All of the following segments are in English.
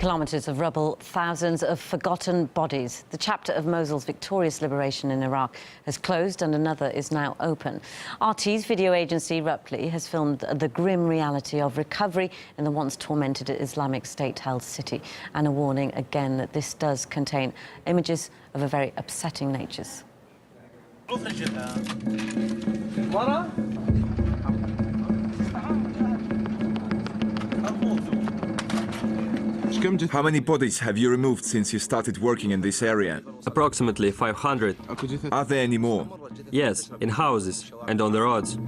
Kilometres of rubble, thousands of forgotten bodies. The chapter of Mosul's victorious liberation in Iraq has closed and another is now open. RT's video agency Ruptly has filmed the grim reality of recovery in the once tormented Islamic State-held city, and a warning again that this does contain images of a very upsetting nature. How many bodies have you removed since you started working in this area? Approximately 500. Are there any more? Yes, in houses and on the roads.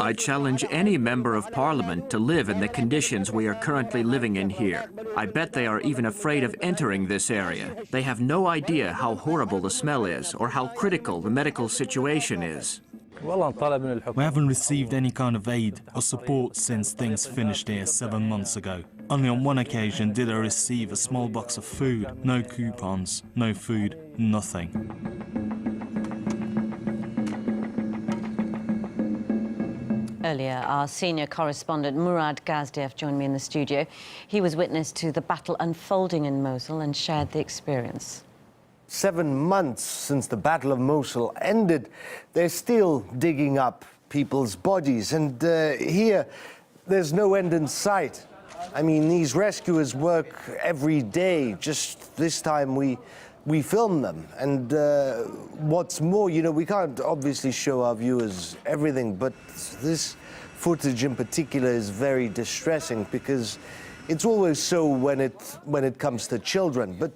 I challenge any member of parliament to live in the conditions we are currently living in here. I bet they are even afraid of entering this area. They have no idea how horrible the smell is or how critical the medical situation is. We haven't received any kind of aid or support since things finished here 7 months ago. Only on one occasion did I receive a small box of food. No coupons, no food, nothing. Earlier, our senior correspondent Murad Gazdiev joined me in the studio. He was witness to the battle unfolding in Mosul and shared the experience. 7 months since the Battle of Mosul ended, they're still digging up people's bodies. And here, there's no end in sight. I mean, these rescuers work every day. Just this time, we film them. And what's more, you know, we can't obviously show our viewers everything, but this footage in particular is very distressing because it's always so when it comes to children. But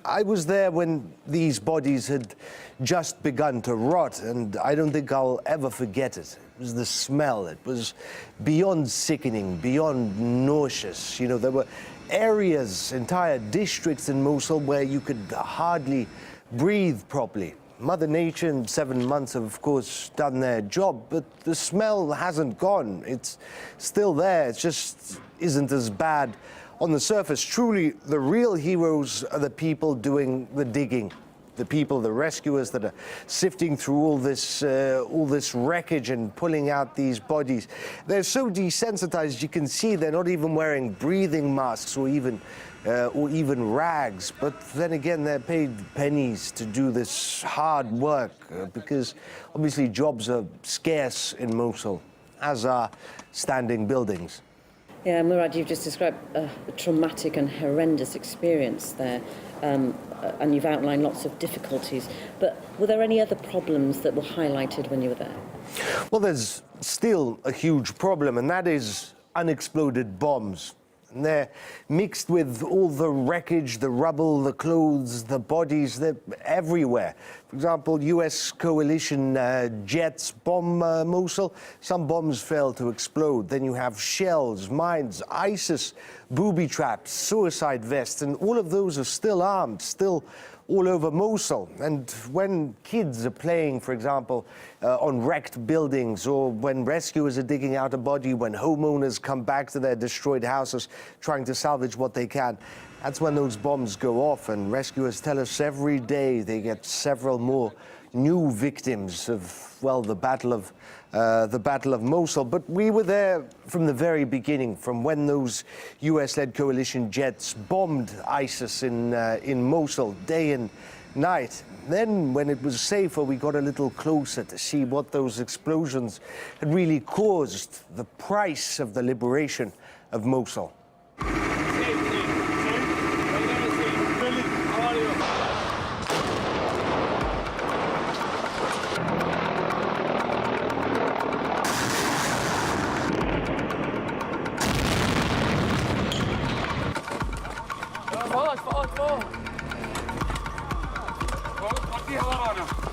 I was there when these bodies had just begun to rot, and I don't think I'll ever forget it. It was the smell. It was beyond sickening, beyond nauseous. You know, there were areas, entire districts in Mosul where you could hardly breathe properly. Mother Nature in 7 months have, of course, done their job, but the smell hasn't gone. It's still there. It just isn't as bad on the surface. Truly, the real heroes are the people doing the digging, the people, the rescuers that are sifting through all this wreckage and pulling out these bodies. They're so desensitized, you can see they're not even wearing breathing masks or even rags. But then again, they're paid pennies to do this hard work because obviously jobs are scarce in Mosul, as are standing buildings. Yeah, Murad, you've just described a traumatic and horrendous experience there, and you've outlined lots of difficulties. But were there any other problems that were highlighted when you were there? Well, there's still a huge problem, and that is unexploded bombs. And they're mixed with all the wreckage, the rubble, the clothes, the bodies, they're everywhere. For example, US coalition jets bomb Mosul. Some bombs fail to explode. Then you have shells, mines, ISIS, booby traps, suicide vests, and all of those are still armed, still all over Mosul. And when kids are playing, for example, on wrecked buildings, or when rescuers are digging out a body, when homeowners come back to their destroyed houses trying to salvage what they can, that's when those bombs go off. And rescuers tell us every day they get several more new victims of, well, the Battle of Mosul. But we were there from the very beginning, from when those US-led coalition jets bombed ISIS in Mosul day and night. Then, when it was safer, we got a little closer to see what those explosions had really caused, the price of the liberation of Mosul.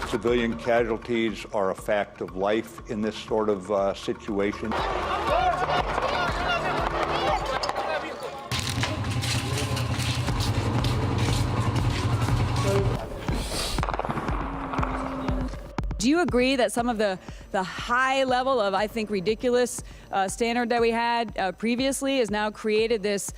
Civilian casualties are a fact of life in this sort of situation. Do you agree that some of the the high level of, I think, ridiculous standard that we had previously has now created this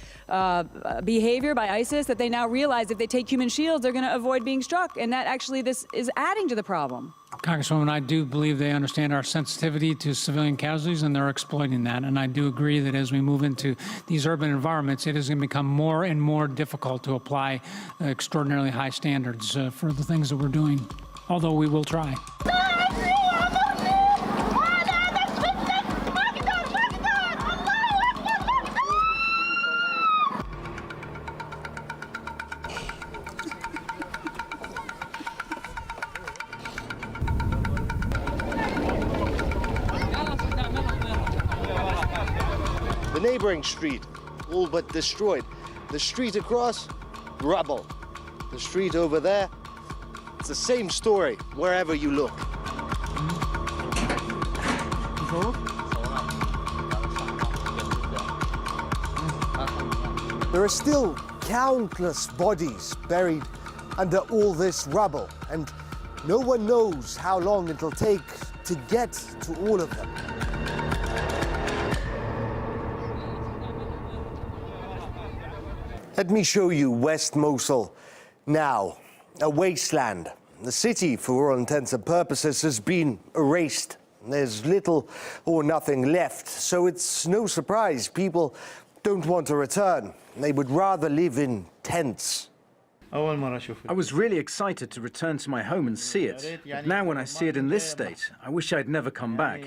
behavior by ISIS that they now realize if they take human shields, they're going to avoid being struck. And that actually, this is adding to the problem. Congresswoman, I do believe they understand our sensitivity to civilian casualties, and they're exploiting that. And I do agree that as we move into these urban environments, it is going to become more and more difficult to apply extraordinarily high standards for the things that we're doing, although we will try. The neighboring street, all but destroyed. The street across, rubble. The street over there, it's the same story wherever you look. There are still countless bodies buried under all this rubble, and no one knows how long it'll take to get to all of them. Let me show you West Mosul now, a wasteland. The city, for all intents and purposes, has been erased. There's little or nothing left, so it's no surprise people don't want to return. They would rather live in tents. I was really excited to return to my home and see it, but now when I see it in this state, I wish I'd never come back.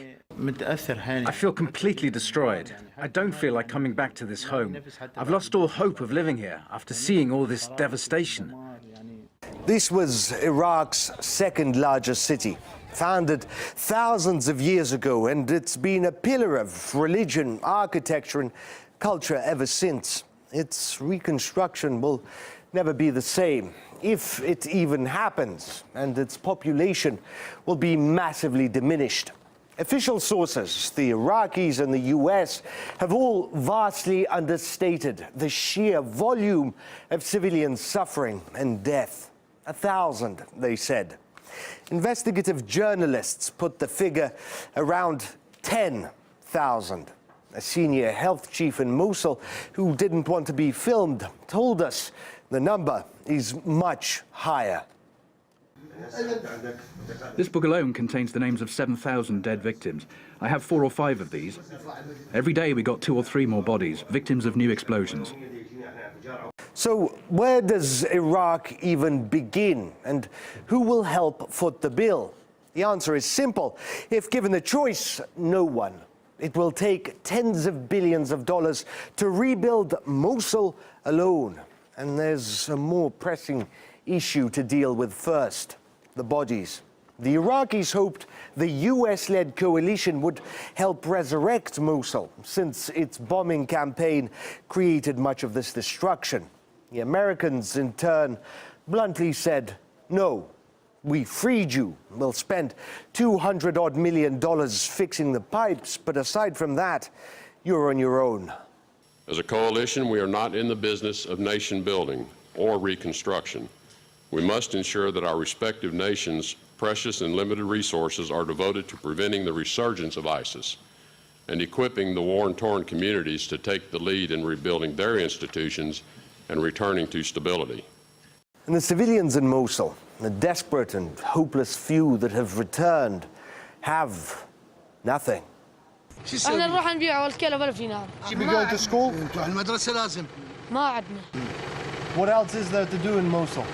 I feel completely destroyed. I don't feel like coming back to this home. I've lost all hope of living here after seeing all this devastation. This was Iraq's second largest city, founded thousands of years ago, and it's been a pillar of religion, architecture, and culture ever since. Its reconstruction will never be the same, if it even happens, and its population will be massively diminished. Official sources, the Iraqis and the US, have all vastly understated the sheer volume of civilian suffering and death. 1,000, they said. Investigative journalists put the figure around 10,000. A senior health chief in Mosul, who didn't want to be filmed, told us the number is much higher. This book alone contains the names of 7,000 dead victims. I have 4 or 5 of these. Every day we got 2 or 3 more bodies, victims of new explosions. So where does Iraq even begin, and who will help foot the bill? The answer is simple. If given the choice, no one. It will take tens of billions of dollars to rebuild Mosul alone. And there's a more pressing issue to deal with first: the bodies. The Iraqis hoped the US-led coalition would help resurrect Mosul, since its bombing campaign created much of this destruction. The Americans, in turn, bluntly said, no, we freed you. We'll spend $200-odd million fixing the pipes, but aside from that, you're on your own. As a coalition, we are not in the business of nation building or reconstruction. We must ensure that our respective nations' precious and limited resources are devoted to preventing the resurgence of ISIS and equipping the war-torn communities to take the lead in rebuilding their institutions and returning to stability. And the civilians in Mosul, the desperate and hopeless few that have returned, have nothing. احنا نروح نبيع والكلى ولا في نار. Should we go to school? المدرسة لازم. ما عندنا. What else is there to do in Mosul?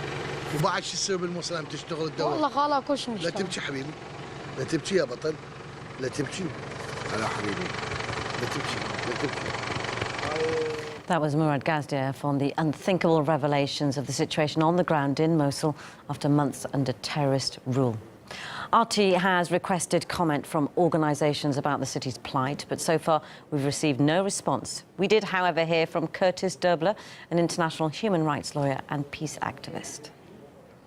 وبعد شو تسوي بالموصل عم تشتغل الدواء؟ والله خلاص كلش مشتغل. لا تبكي حبيبي. لا تبكي يا بطل. لا تبكي. هلا حبيبي. لا تبكي. لا تبكي. That was Murad Gazdiev on the unthinkable revelations of the situation on the ground in Mosul after months under terrorist rule. RT has requested comment from organisations about the city's plight, but so far we've received no response. We did, however, hear from Curtis Derbler, an international human rights lawyer and peace activist.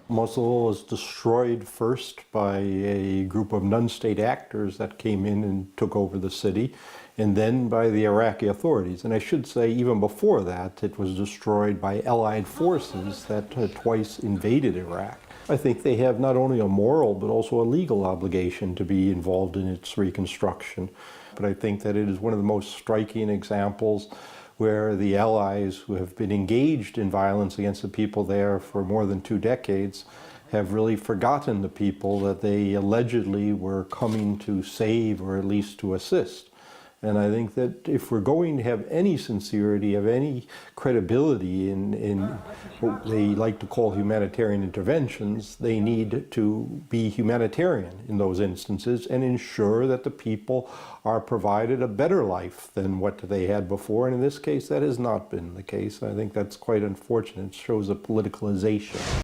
Mosul was destroyed first by a group of non-state actors that came in and took over the city, and then by the Iraqi authorities. And I should say, even before that, it was destroyed by Allied forces that twice invaded Iraq. I think they have not only a moral but also a legal obligation to be involved in its reconstruction. But I think that it is one of the most striking examples where the Allies, who have been engaged in violence against the people there for more than 2 decades, have really forgotten the people that they allegedly were coming to save or at least to assist. And I think that if we're going to have any sincerity, have any credibility in what they like to call humanitarian interventions, they need to be humanitarian in those instances and ensure that the people are provided a better life than what they had before. And in this case, that has not been the case. I think that's quite unfortunate. It shows a politicalization.